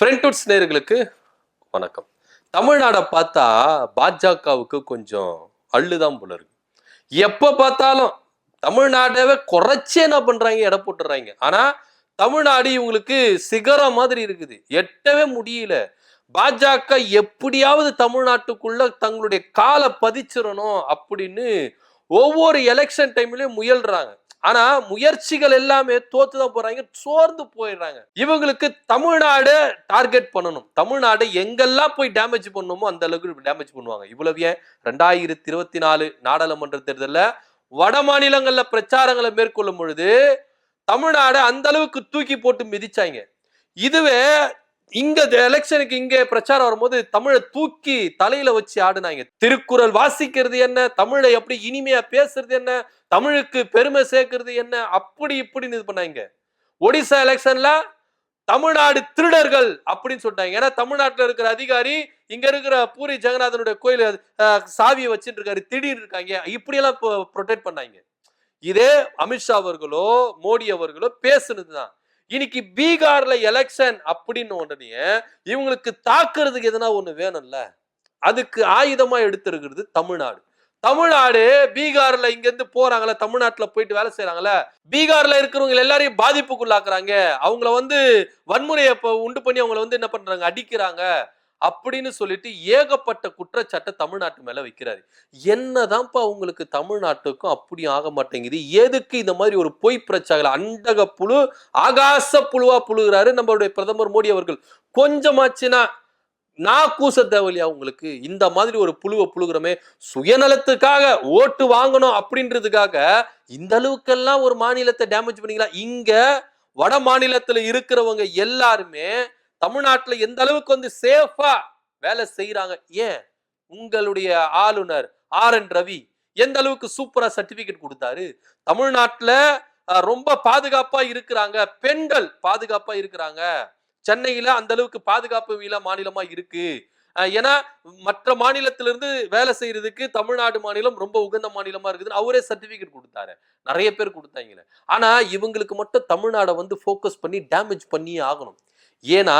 பிரிண்டூட்ஸ் நேயர்களுக்கு வணக்கம். தமிழ்நாடை பார்த்தா பாஜகவுக்கு கொஞ்சம் அள்ளுதான் போல இருக்கு. எப்ப பார்த்தாலும் தமிழ்நாடவே குறைச்சி என்ன பண்றாங்க, எடை போட்டுறாங்க. ஆனா தமிழ்நாடு இவங்களுக்கு சிகரம் மாதிரி இருக்குது, எட்டவே முடியல. பாஜக எப்படியாவது தமிழ்நாட்டுக்குள்ள தங்களுடைய காலை பதிச்சிடணும் அப்படின்னு ஒவ்வொரு எலெக்ஷன் டைம்லயும் முயல்றாங்க. ஆனா முயற்சிகள் எல்லாமே தோத்துதான் போறாங்க, சோர்ந்து போயிடுறாங்க. இவங்களுக்கு தமிழ்நாடு டார்கெட் பண்ணணும். தமிழ்நாடு எங்கெல்லாம் போய் டேமேஜ் பண்ணணுமோ அந்த அளவுக்கு டேமேஜ் பண்ணுவாங்க. இவ்வளவு ஏன் 2024 நாடாளுமன்ற தேர்தல்ல வட மாநிலங்கள்ல பிரச்சாரங்களை மேற்கொள்ளும் பொழுது தமிழ்நாடு அந்த அளவுக்கு தூக்கி போட்டு மிதிச்சாங்க. இதுவே இங்க எலெக்ஷனுக்கு இங்க பிரச்சாரம் வரும்போது தமிழை தூக்கி தலையில வச்சு ஆடுனாங்க. திருக்குறள் வாசிக்கிறது என்ன, தமிழை எப்படி இனிமையா பேசுறது என்ன, தமிழுக்கு பெருமை சேர்க்கிறது என்ன, அப்படி இப்படின்னு இது பண்ணாங்க. ஒடிசா எலெக்ஷன்ல தமிழ்நாடு திருடர்கள் அப்படின்னு சொல்லிட்டாங்க. ஏன்னா தமிழ்நாட்டில் இருக்கிற அதிகாரி இங்க இருக்கிற பூரி ஜெகநாதனுடைய கோயில் சாவியை வச்சுட்டு இருக்காரு, திடீர்னு இருக்காங்க, இப்படி எல்லாம் ப்ரொடெக்ட் பண்ணாங்க. இதே அமித்ஷா அவர்களோ மோடி அவர்களோ பேசுனதுதான். இன்னைக்கு பீகார்ல எலெக்ஷன் அப்படின்னு உடனே இவங்களுக்கு தாக்குறதுக்கு எதனா ஒண்ணு வேணும்ல, அதுக்கு ஆயுதமா எடுத்திருக்கிறது தமிழ்நாடு. தமிழ்நாடு பீகார்ல இங்க இருந்து போறாங்களே, தமிழ்நாட்டுல போயிட்டு வேலை செய்யறாங்கள, பீகார்ல இருக்கிறவங்க எல்லாரையும் பாதிப்புக்குள்ளாக்குறாங்க. அவங்கள வன்முறையை உண்டு பண்ணி அவங்கள என்ன பண்றாங்க, அடிக்கிறாங்க அப்படின்னு சொல்லிட்டு ஏகப்பட்ட குற்றச்சாட்டை தமிழ்நாட்டு மேல வைக்கிறாரு. என்னதான்ப்பா உங்களுக்கு தமிழ்நாட்டுக்கும் அப்படி ஆக மாட்டேங்குது? எதுக்கு இந்த மாதிரி ஒரு பொய் பிரச்சாரம்? அண்டக புழு ஆகாச புழுவா புழுகிறாரு நம்மளுடைய பிரதமர் மோடி அவர்கள். கொஞ்சமாச்சுன்னா நான் கூச தேவையில்லையா உங்களுக்கு? இந்த மாதிரி ஒரு புழுவை புழுகிறமே, சுயநலத்துக்காக ஓட்டு வாங்கணும் அப்படின்றதுக்காக இந்த அளவுக்கெல்லாம் ஒரு மாநிலத்தை டேமேஜ் பண்ணீங்களா? இங்க வட மாநிலத்துல இருக்கிறவங்க எல்லாருமே தமிழ்நாட்டுல எந்த அளவுக்கு சேஃபா வேலை செய்யறாங்க. ஏன் உங்களுடைய ஆளுநர் RN ரவி எந்த அளவுக்கு சூப்பரா சர்டிபிகேட் கொடுத்தாரு. தமிழ்நாட்டுல ரொம்ப பாதுகாப்பா இருக்கிறாங்க, பெண்கள் பாதுகாப்பா இருக்கிறாங்க. சென்னையில அந்த அளவுக்கு பாதுகாப்பு மாநிலமா இருக்கு. ஏன்னா மற்ற மாநிலத்திலிருந்து வேலை செய்யறதுக்கு தமிழ்நாடு மாநிலம் ரொம்ப உகந்த மாநிலமா இருக்குதுன்னு அவரே சர்டிபிகேட் கொடுத்தாரு. நிறைய பேர் கொடுத்தாங்க. ஆனா இவங்களுக்கு மட்டும் தமிழ்நாடை போக்கஸ் பண்ணி டேமேஜ் பண்ணியே ஆகணும். ஏன்னா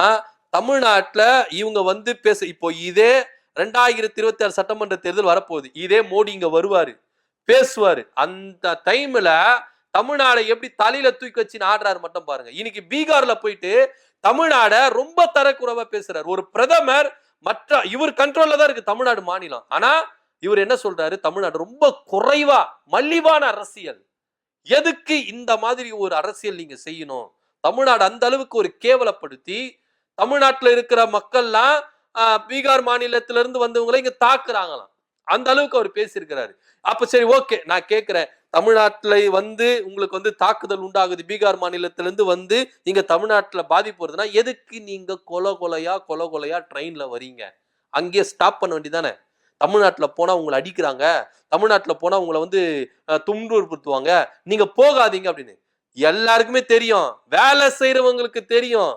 தமிழ்நாட்டுல இவங்க பேச இப்போ இதே 2026 சட்டமன்ற தேர்தல் வரப்போகுது. இதே மோடி இங்க வருவாரு, பேசுவாரு. அந்த டைம்ல தமிழ்நாடை எப்படி தலையில தூக்கி வச்சு ஆடுறாரு மட்டும் பாருங்க. இன்னைக்கு பீகார்ல போயிட்டு தமிழ்நாட ரொம்ப தரக்குறைவா பேசுறாரு ஒரு பிரதமர். இவர் கண்ட்ரோல்ல தான் இருக்கு தமிழ்நாடு மாநிலம். ஆனா இவர் என்ன சொல்றாரு, தமிழ்நாடு ரொம்ப குறைவா மலிவான அரசியல். எதுக்கு இந்த மாதிரி ஒரு அரசியல் நீங்க செய்யணும்? தமிழ்நாடு அந்த அளவுக்கு ஒரு கேவலப்படுத்தி தமிழ்நாட்டுல இருக்கிற மக்கள்லாம் பீகார் மாநிலத்திலிருந்து வந்தவங்களை இங்க தாக்குறாங்களாம். அந்த அளவுக்கு அவர் பேசியிருக்கிறாரு. அப்ப சரி, ஓகே, நான் கேட்கிறேன், தமிழ்நாட்டுல உங்களுக்கு தாக்குதல் உண்டாகுது, பீகார் மாநிலத்திலிருந்து இங்க தமிழ்நாட்டுல பாதிப்பு வருதுன்னா எதுக்கு நீங்க கொலை கொலையா ட்ரெயின்ல வரீங்க? அங்கேயே ஸ்டாப் பண்ண வேண்டியதானே? தமிழ்நாட்டுல போனா உங்களை அடிக்கிறாங்க, தமிழ்நாட்டுல போனா உங்களை துன்புறுத்துவாங்க, நீங்க போகாதீங்க அப்படின்னு எல்லாருக்குமே தெரியும். வேலை செய்யறவங்களுக்கு தெரியும்.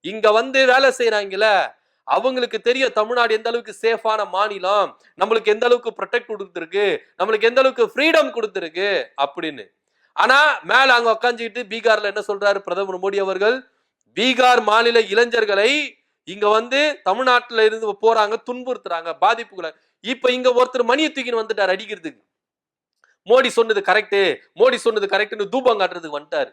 இங்க வேலை செய்யறாங்கல்ல, அவங்களுக்கு தெரியும் தமிழ்நாடு எந்த அளவுக்கு சேஃபான மாநிலம், நம்மளுக்கு எந்த அளவுக்கு ப்ரொடெக்ட் கொடுத்துருக்கு, நம்மளுக்கு எந்த அளவுக்கு ஃப்ரீடம் கொடுத்துருக்கு அப்படின்னு. ஆனா மேல அங்க உட்காந்துக்கிட்டு பீகார்ல என்ன சொல்றாரு பிரதமர் மோடி அவர்கள், பீகார் மாநில இளைஞர்களை இங்க தமிழ்நாட்டுல இருந்து போறாங்க, துன்புறுத்துறாங்க, பாதிப்புகளை. இப்ப இங்க ஒருத்தர் மணியை தூக்கின்னு வந்துட்டார் அடிக்கிறதுக்கு. மோடி சொன்னது கரெக்ட், மோடி சொன்னது கரெக்ட்னு தூபம் காட்டுறதுக்கு வந்துட்டாரு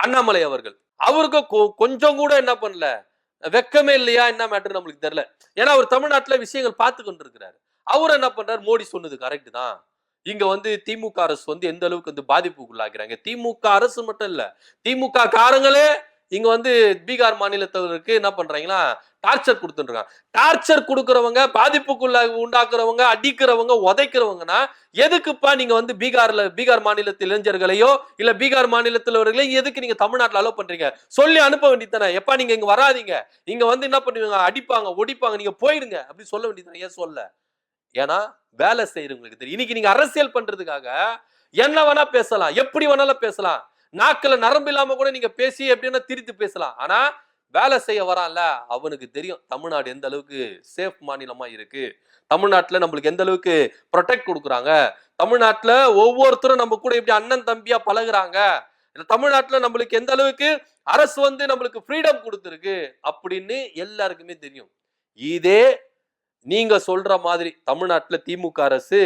அண்ணாமலை அவர்கள். அவருக்கு கொஞ்சம் கூட என்ன பண்ணல, வெக்கமே இல்லையா, என்ன மேட்டர் நம்மளுக்கு தெரியல. ஏன்னா அவர் தமிழ்நாட்டுல விஷயங்கள் பார்த்து கொண்டு இருக்கிறாரு. அவர் என்ன பண்றாரு, மோடி சொன்னது கரெக்ட் தான். இங்க திமுக அரசு எந்த அளவுக்கு பாதிப்புக்குள்ளாக்குறாங்க. திமுக அரசு மட்டும் இல்ல, திமுக காரங்களே இங்க பீகார் மாநிலத்தவருக்கு என்ன பண்றாங்கன்னா டார்ச்சர் கொடுத்துருக்காங்க. டார்ச்சர் கொடுக்கறவங்க, பாதிப்புக்குள்ள உண்டாக்குறவங்க, அடிக்கிறவங்க, உதைக்கிறவங்கன்னா எதுக்குப்பா நீங்க பீகார் மாநிலத்தில் இளைஞர்களையோ இல்ல பீகார் மாநிலத்திலவர்களையும் எதுக்கு நீங்க தமிழ்நாட்டில் அலோ பண்றீங்க? சொல்லி அனுப்ப வேண்டியதானே, எப்பா நீங்க இங்க வராதீங்க, இங்க என்ன பண்ணுவீங்க, அடிப்பாங்க, ஒடிப்பாங்க, நீங்க போயிடுங்க அப்படி சொல்ல வேண்டியதானே. ஏன் சொல்ல? ஏன்னா வேலை செய்யறவங்களுக்கு தெரியும். இன்னைக்கு நீங்க அரசியல் பண்றதுக்காக என்ன வேணா பேசலாம், எப்படி வேணாலும் பேசலாம், நாக்குல நரம்பு இல்லாம கூட நீங்க பேசி எப்படின்னா திரித்து பேசலாம். ஆனா வேலை செய்ய வரான்ல, அவனுக்கு தெரியும் தமிழ்நாடு எந்த அளவுக்கு சேஃப் மாநிலமா இருக்கு, தமிழ்நாட்டுல நம்மளுக்கு எந்த அளவுக்கு ப்ரொடெக்ட் கொடுக்குறாங்க, தமிழ்நாட்டுல ஒவ்வொருத்தரும் நம்ம கூட எப்படி அண்ணன் தம்பியா பழகுறாங்க, தமிழ்நாட்டுல நம்மளுக்கு எந்த அளவுக்கு அரசு வந்து நம்மளுக்கு ஃப்ரீடம் கொடுத்துருக்கு அப்படின்னு எல்லாருக்குமே தெரியும். இதே நீங்க சொல்ற மாதிரி தமிழ்நாட்டுல திமுக அரசு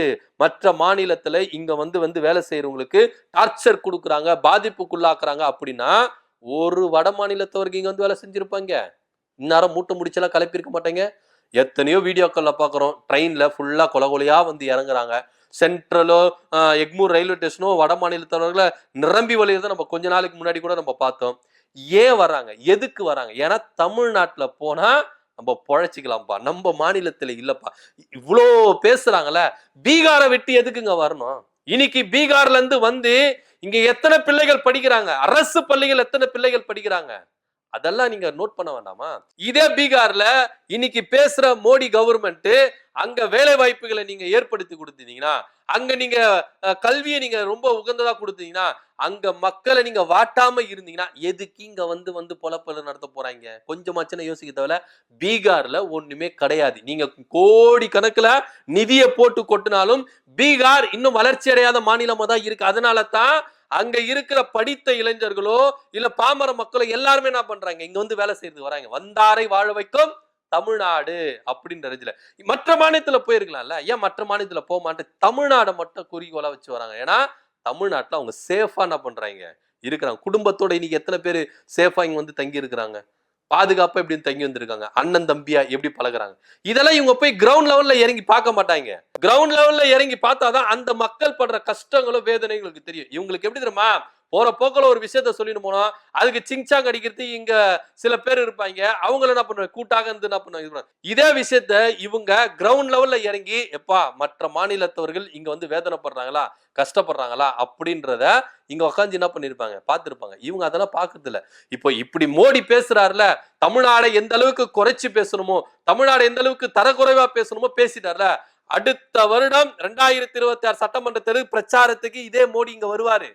மற்ற மாநிலத்துல இங்க வந்து வந்து வேலை செய்யறவங்களுக்கு டார்ச்சர் கொடுக்குறாங்க, பாதிப்புக்குள்ளாக்குறாங்க அப்படின்னா ஒரு வட மாநிலத்தவருக்கு இங்க வந்து வேலை செஞ்சிருப்பாங்க. இந்நேரம் மூட்டை முடிச்செல்லாம் கிளப்பியிருக்க மாட்டாங்க. எத்தனையோ வீடியோக்கள்ல பாக்குறோம். ட்ரெயின்ல ஃபுல்லா கொலை கொலையா வந்து இறங்குறாங்க. சென்ட்ரலோ எக்மூர் ரயில்வே ஸ்டேஷனோ வட மாநிலத்தவர்களை நிரம்பி வழியதை நம்ம கொஞ்ச நாளைக்கு முன்னாடி கூட நம்ம பார்த்தோம். ஏன் வர்றாங்க? எதுக்கு வராங்க? ஏன்னா தமிழ்நாட்டுல போனா நம்ம பொழைச்சிக்கலாம்ப்பா, நம்ம மாநிலத்துல இல்லப்பா. இவ்வளோ பேசுறாங்கல்ல, பீகாரை விட்டு எதுக்குங்க வரணும்? இன்னைக்கு பீகார்ல இருந்து வந்து இங்க எத்தனை பிள்ளைகள் படிக்கிறாங்க? அரசு பள்ளிகள் எத்தனை பிள்ளைகள் படிக்கிறாங்க? அதெல்லாம் நீங்க நோட் பண்ண வேண்டாமா? இதே பீகார்ல இன்னைக்கு பேசுற மோடி கவர்மெண்ட் அங்க வேலை வாய்ப்புகளை நீங்க ஏற்படுத்தி கொடுத்தீங்கன்னா, அங்க நீங்க கல்வியை நீங்க ரொம்ப உகந்ததா கொடுத்தீங்கன்னா, அங்க மக்களை நீங்க வாட்டாம இருந்தீங்கன்னா எதுக்கு இங்க வந்து வந்து பொலப்பல நடத்த போறாங்க? கொஞ்சமாச்சும் யோசிக்க தேவையில்ல. பீகார்ல ஒண்ணுமே கிடையாது. நீங்க கோடி கணக்குல நிதியை போட்டு கொட்டினாலும் பீகார் இன்னும் வளர்ச்சி அடையாத மாநிலமா தான் இருக்கு. அதனால தான் அங்க இருக்கிற படித்த இளைஞர்களோ இல்ல பாமர மக்களோ எல்லாருமே என்ன பண்றாங்க? இங்க வந்து வேலை செய்யறதுக்கு வராங்க. வந்தாரை வாழ வைக்கும் தமிழ்நாடு அப்படின்ற மற்ற மாநிலத்துல போயிருக்கலாம்ல, ஏன் மற்ற மாநிலத்துல போக மாட்டேன்? தமிழ்நாடு மட்டும் குறிக்கோளா வச்சு வராங்க. ஏன்னா தமிழ்நாட்டுல அவங்க சேஃபா என்ன பண்றாங்க? இருக்கிறாங்க. குடும்பத்தோட இன்னைக்கு எத்தனை பேர் சேஃபா இங்க வந்து தங்கி இருக்கிறாங்க? பாதுகாப்பா எப்படி தங்கி வந்திருக்காங்க? அண்ணன் தம்பியா எப்படி பழகுறாங்க? இதெல்லாம் இவங்க போய் கிரவுண்ட் லெவல்ல இறங்கி பார்க்க மாட்டாங்க. கிரவுண்ட் லெவல்ல இறங்கி பார்த்தாதான் அந்த மக்கள் படுற கஷ்டங்களும் வேதனைகளுக்கு தெரியும். இவங்களுக்கு எப்படி தெரியுமா? போற போக்குல ஒரு விஷயத்த சொல்லிட்டு போனோம், அதுக்கு சிங்சாங் அடிக்கிறது இங்க சில பேர் இருப்பாங்க. அவங்கள என்ன பண்ணுவாங்க? கூட்டாக இருந்து என்ன பண்ணுவாங்க? இதே விஷயத்த இவங்க கிரவுண்ட் லெவல்ல இறங்கி எப்பா மற்ற மாநிலத்தவர்கள் இங்க வந்து வேதனைப்படுறாங்களா, கஷ்டப்படுறாங்களா அப்படின்றத இங்க உட்காந்து என்ன பண்ணிருப்பாங்க? பார்த்திருப்பாங்க. இவங்க அதெல்லாம் பார்க்கறது இல்ல. இப்போ இப்படி மோடி பேசுறாருல, தமிழ்நாடை எந்த அளவுக்கு குறைச்சு பேசணுமோ, தமிழ்நாடு எந்த அளவுக்கு தரக்குறைவா பேசணுமோ பேசிட்டார்ல, அடுத்த வருடம் 2026 சட்டமன்ற தேர்தல் பிரச்சாரத்துக்கு இதே மோடி இங்க வருவாரு.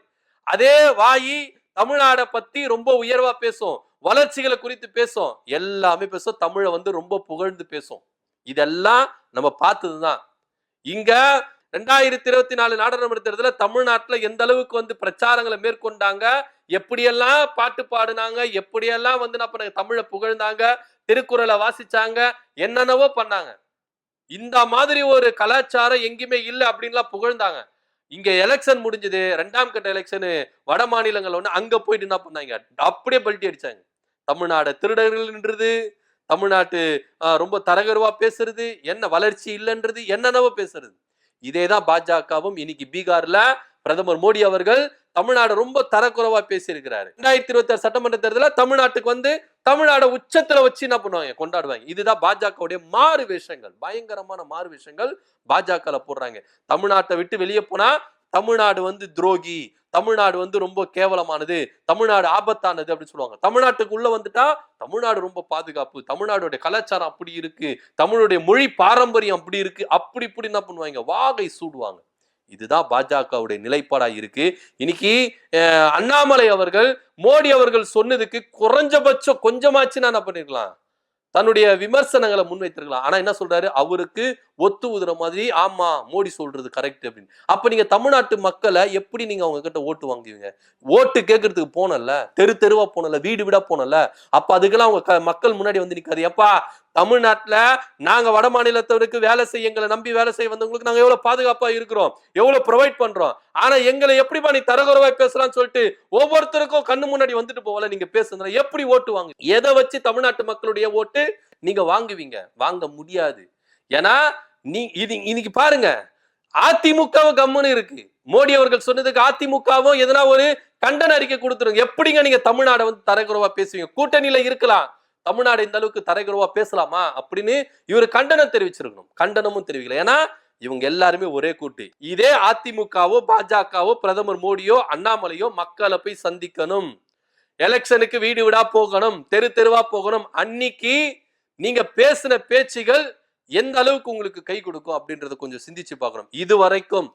அதே வாயி தமிழ்நாட பத்தி ரொம்ப உயர்வா பேசும், வளர்ச்சிகளை குறித்து பேசும், எல்லாமே பேசும், தமிழை வந்து ரொம்ப புகழ்ந்து பேசும். இதெல்லாம் நம்ம பார்த்ததுதான். இங்க 2024 நாடாளுமன்ற தேர்தலில் தமிழ்நாட்டுல எந்த அளவுக்கு வந்து பிரச்சாரங்களை மேற்கொண்டாங்க, எப்படியெல்லாம் பாட்டு பாடுனாங்க, எப்படியெல்லாம் வந்து என்ன பண்ணாங்க? தமிழை புகழ்ந்தாங்க, திருக்குறளை வாசிச்சாங்க, என்னென்னவோ பண்ணாங்க. இந்த மாதிரி ஒரு கலாச்சாரம் எங்கேயுமே இல்லை அப்படின்லாம் புகழ்ந்தாங்க. இங்க எலெக்ஷன் முடிஞ்சது, 2ஆம் கட்ட எலெக்ஷன் வட மாநிலங்கள் ஒண்ணு, அங்க போயிட்டு என்ன பண்ணாங்க? அப்படியே பல்ட்டி அடிச்சாங்க. தமிழ்நாடு திருடர்கள்ன்றது, தமிழ்நாட்டு ரொம்ப தரகர்வா பேசுறது, என்ன வளர்ச்சி இல்லைன்றது, என்னென்னவோ பேசுறது. இதேதான் பாஜகவும் இன்னைக்கு பீகார்ல பிரதமர் மோடி அவர்கள் தமிழ்நாடு ரொம்ப தரக்குறைவா பேசியிருக்கிறாரு. 2026 சட்டமன்ற தேர்தலில் தமிழ்நாட்டுக்கு வந்து தமிழ்நாடு உச்சத்துல வச்சு என்ன பண்ணுவாங்க? கொண்டாடுவாங்க. இதுதான் பாஜகவுடைய மாறு வேஷங்கள், பயங்கரமான மாறு வேஷங்கள் பாஜக போடுறாங்க. தமிழ்நாட்டை விட்டு வெளியே போனா தமிழ்நாடு வந்து துரோகி, தமிழ்நாடு வந்து ரொம்ப கேவலமானது, தமிழ்நாடு ஆபத்தானது அப்படின்னு சொல்லுவாங்க. தமிழ்நாட்டுக்கு உள்ள வந்துட்டா தமிழ்நாடு ரொம்ப பாதுகாப்பு, தமிழ்நாடுடைய கலாச்சாரம் அப்படி இருக்கு, தமிழுடைய மொழி பாரம்பரியம் அப்படி இருக்கு, அப்படி இப்படி என்ன பண்ணுவாங்க? வாகை சூடுவாங்க. இதுதான் பாஜகவுடைய நிலைப்பாடா இருக்கு. இன்னைக்கு அண்ணாமலை அவர்கள் மோடி அவர்கள் சொன்னதுக்கு குறைஞ்சபட்சம் கொஞ்சமாச்சு என்ன பண்ணிருக்கலாம்? தன்னுடைய விமர்சனங்களை முன்வைத்திருக்கலாம். ஆனா என்ன சொல்றாரு? அவருக்கு ஒத்து உதுற மாதிரி, ஆமா மோடி சொல்றது கரெக்ட் அப்படின்னு. அப்ப நீங்க தமிழ்நாட்டு மக்களை எப்படி நீங்க அவங்க கிட்ட ஓட்டு வாங்குவீங்க? ஓட்டு கேட்கறதுக்கு போனல, தெரு தெருவா போனல, வீடு வீடா போனல, அப்ப அதுக்கெல்லாம் அவங்க மக்கள் முன்னாடி வந்து நிக்காது. எப்பா தமிழ்நாட்டுல நாங்க வட மாநிலத்தவருக்கு வேலை செய்ய, எங்களை நம்பி வேலை செய்ய வந்தவங்களுக்கு நாங்க எவ்வளவு பாதுகாப்பா இருக்கிறோம், எவ்வளவு ப்ரொவைட் பண்றோம். ஆனா எங்களை எப்படிப்பா நீ தரகுறவாய் பேசலாம்னு சொல்லிட்டு ஒவ்வொருத்தருக்கும் கண்ணு முன்னாடி வந்துட்டு போவல, நீங்க பேசுறதுல எப்படி ஓட்டு வாங்க? எதை வச்சு தமிழ்நாட்டு மக்களுடைய ஓட்டு நீங்க வாங்குவீங்க? வாங்க முடியாது. ஏன்னா நீ இன்னைக்கு பாருங்க, அதிமுகவும் கம்முன்னு இருக்கு. மோடி அவர்கள் சொன்னதுக்கு அதிமுகவும் எதனா ஒரு கண்டன அறிக்கை கொடுத்துருங்க. எப்படிங்க நீங்க தமிழ்நாடை வந்து தரகுறவா பேசுவீங்க? கூட்டணியில இருக்கலாம், தமிழ்நாடு இந்த அளவுக்கு தரைகுறவா பேசலாமா அப்படின்னு இவர் கண்டனம் தெரிவிச்சிருக்கணும். கண்டனமும் தெரிவிக்கல. ஏன்னா இவங்க எல்லாருமே ஒரே கூட்டு. இதே அதிமுகவோ பாஜகவோ பிரதமர் மோடியோ அண்ணாமலையோ மக்களை போய் சந்திக்கணும், எலெக்ஷனுக்கு வீடு வீடா போகணும், தெரு தெருவா போகணும். அன்னைக்கு நீங்க பேசின பேச்சுகள் எந்த அளவுக்கு உங்களுக்கு கை கொடுக்கும் அப்படின்றத கொஞ்சம் சிந்திச்சு பார்க்கணும். இதுவரைக்கும்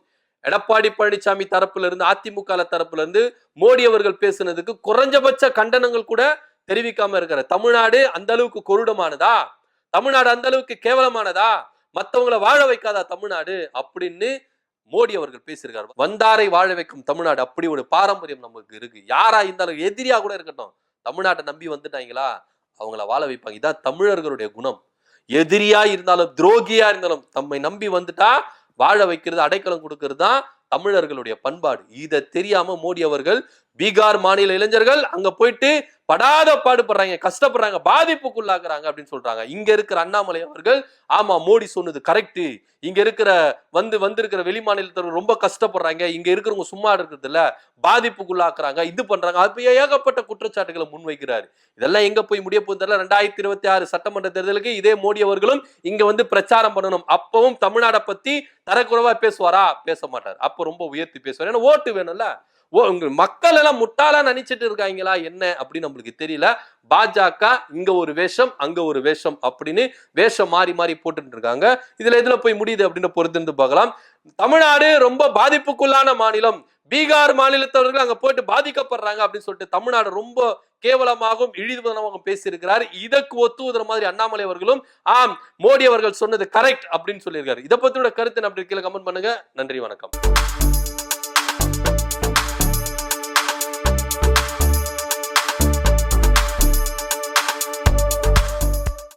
எடப்பாடி பழனிசாமி தரப்புல இருந்து, அதிமுக தரப்புல இருந்து மோடி அவர்கள் பேசுனதுக்கு குறைஞ்சபட்ச கண்டனங்கள் கூட தெரிவிக்காம இருக்கிற தமிழ்நாடு அந்த அளவுக்கு கொடூரமானதா? தமிழ்நாடு அந்த அளவுக்கு கேவலமானதா? மத்தவங்களை வாழ வைக்காதா தமிழ்நாடு அப்படின்னு மோடி அவர்கள் பேசியிருக்காரு. வந்தாரை வாழ வைக்கும் தமிழ்நாடு, அப்படி ஒரு பாரம்பரியம் நமக்கு இருக்கு. யாரா இருந்தாலும், எதிரியா கூட இருக்கட்டும், தமிழ்நாட்டை நம்பி வந்துட்டாங்களா அவங்கள வாழ வைப்பாங்க. இதான் தமிழர்களுடைய குணம். எதிரியா இருந்தாலும் துரோகியா இருந்தாலும் தம்மை நம்பி வந்துட்டா வாழ வைக்கிறது, அடைக்கலம் கொடுக்கிறது தான் தமிழர்களுடைய பண்பாடு. இதை தெரியாம மோடி அவர்கள் பீகார் மாநில இளைஞர்கள் அங்க போயிட்டு படாத பாடுபடுறாங்க, கஷ்டப்படுறாங்க, பாதிப்புக்குள்ளாக்குறாங்க அப்படின்னு சொல்றாங்க. இங்க இருக்கிற அண்ணாமலை அவர்கள் ஆமா மோடி சொன்னது கரெக்ட், இங்க இருக்கிற வந்திருக்கிற வெளி மாநிலத்தவர்கள் ரொம்ப கஷ்டப்படுறாங்க, இங்க இருக்கிறவங்க சும்மா இருக்கிறது இல்ல, பாதிப்புக்குள்ளாக்குறாங்க, இது பண்றாங்க, அப்ப ஏகப்பட்ட குற்றச்சாட்டுகளை முன்வைக்கிறாரு. இதெல்லாம் எங்க போய் முடிய போகுது தெரியல. 2026 சட்டமன்ற தேர்தலுக்கு இதே மோடி அவர்களும் இங்க வந்து பிரச்சாரம் பண்ணணும். அப்பவும் தமிழ்நாடை பத்தி தரக்குறைவா பேசுவாரா? பேச மாட்டார். அப்ப ரொம்ப உயர்த்தி பேசுவார். ஏன்னா ஓட்டு வேணும்ல. உங்க மக்கள் எல்லாம் முட்டாளா நினைச்சிட்டு இருக்காங்களா என்ன அப்படின்னு நம்மளுக்கு தெரியல. பாஜக இங்க ஒரு வேஷம் அங்க ஒரு வேஷம் அப்படின்னு வேஷம் மாறி மாறி போட்டுட்டு இருக்காங்க. இதுல போய் முடியுது அப்படின்னு பொறுத்திருந்து பார்க்கலாம். தமிழ்நாடு ரொம்ப பாதிப்புக்குள்ளான மாநிலம், பீகார் மாநிலத்தவர்கள் அங்க போயிட்டு பாதிக்கப்படுறாங்க அப்படின்னு சொல்லிட்டு தமிழ்நாடு ரொம்ப கேவலமாகவும் இழிவுதனமாகவும் பேசியிருக்கிறார். இதற்கு ஒத்துவதற மாதிரி அண்ணாமலை அவர்களும் ஆம் மோடி அவர்கள் சொன்னது கரெக்ட் அப்படின்னு சொல்லியிருக்காரு. இதை பத்தியோட கருத்து அப்படி கீழே கமெண்ட் பண்ணுங்க. நன்றி, வணக்கம்.